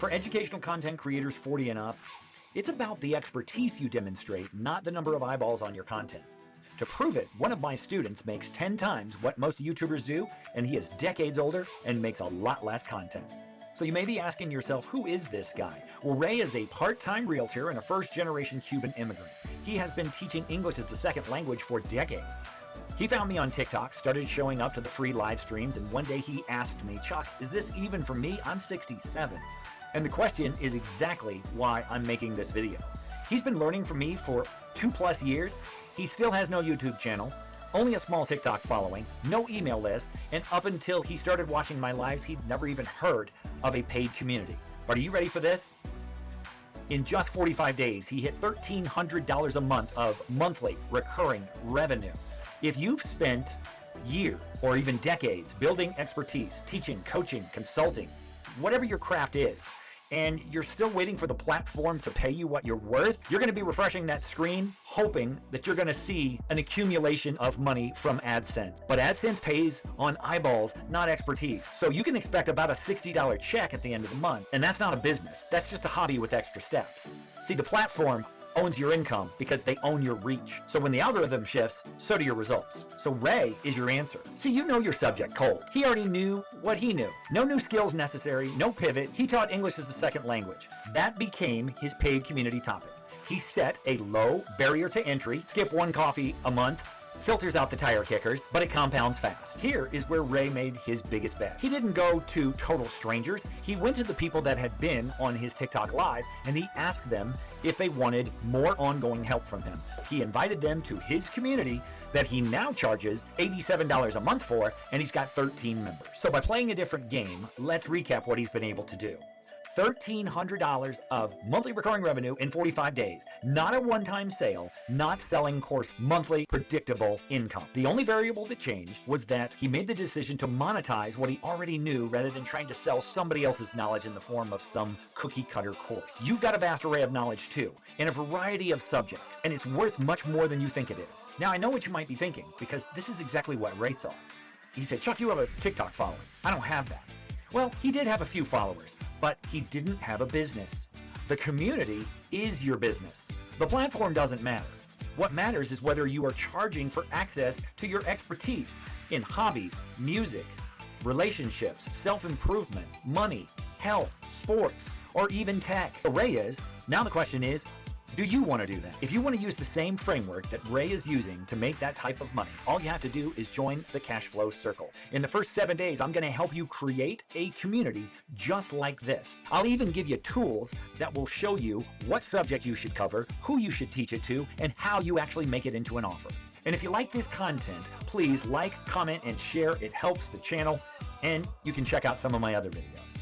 For educational content creators 40 and up, it's about the expertise you demonstrate, not the number of eyeballs on your content. To prove it, one of my students makes 10 times what most YouTubers do, and he is decades older and makes a lot less content. So you may be asking yourself, who is this guy? Well, Ray is a part-time realtor and a first-generation Cuban immigrant. He has been teaching English as a second language for decades. He found me on TikTok, started showing up to the free live streams, and one day he asked me, Chuck, is this even for me? I'm 67. And the question is exactly why I'm making this video. He's been learning from me for 2+ years. He still has no YouTube channel, only a small TikTok following, no email list, and up until he started watching my lives, he'd never even heard of a paid community. But are you ready for this? In just 45 days, he hit $1,300 a month of monthly recurring revenue. If you've spent years or even decades building expertise, teaching, coaching, consulting, whatever your craft is, and you're still waiting for the platform to pay you what you're worth, you're going to be refreshing that screen, hoping that you're going to see an accumulation of money from AdSense. But AdSense pays on eyeballs, not expertise. So you can expect about a $60 check at the end of the month. And that's not a business. That's just a hobby with extra steps. See, the platform owns your income because they own your reach. So when the algorithm shifts, so do your results. So Ray is your answer. See, you know your subject cold. He already knew what he knew. No new skills necessary, no pivot. He taught English as a second language. That became his paid community topic. He set a low barrier to entry, skip one coffee a month, filters out the tire kickers, but it compounds fast. Here is where Ray made his biggest bet. He didn't go to total strangers. He went to the people that had been on his TikTok lives and he asked them if they wanted more ongoing help from him. He invited them to his community that he now charges $87 a month for, and he's got 13 members. So by playing a different game, let's recap what he's been able to do. $1,300 of monthly recurring revenue in 45 days. Not a one-time sale, not selling course, monthly predictable income. The only variable that changed was that he made the decision to monetize what he already knew rather than trying to sell somebody else's knowledge in the form of some cookie cutter course. You've got a vast array of knowledge too, in a variety of subjects, and it's worth much more than you think it is. Now I know what you might be thinking, because this is exactly what Ray thought. He said, Chuck, you have a TikTok following. I don't have that. Well, he did have a few followers, but he didn't have a business. The community is your business. The platform doesn't matter. What matters is whether you are charging for access to your expertise in hobbies, music, relationships, self-improvement, money, health, sports, or even tech. Ray is. Now the question is, do you want to do that? If you want to use the same framework that Ray is using to make that type of money, all you have to do is join the cash flow circle. In the first 7 days, I'm going to help you create a community just like this. I'll even give you tools that will show you what subject you should cover, who you should teach it to, and how you actually make it into an offer. And if you like this content, please like, comment, and share. It helps the channel, and you can check out some of my other videos.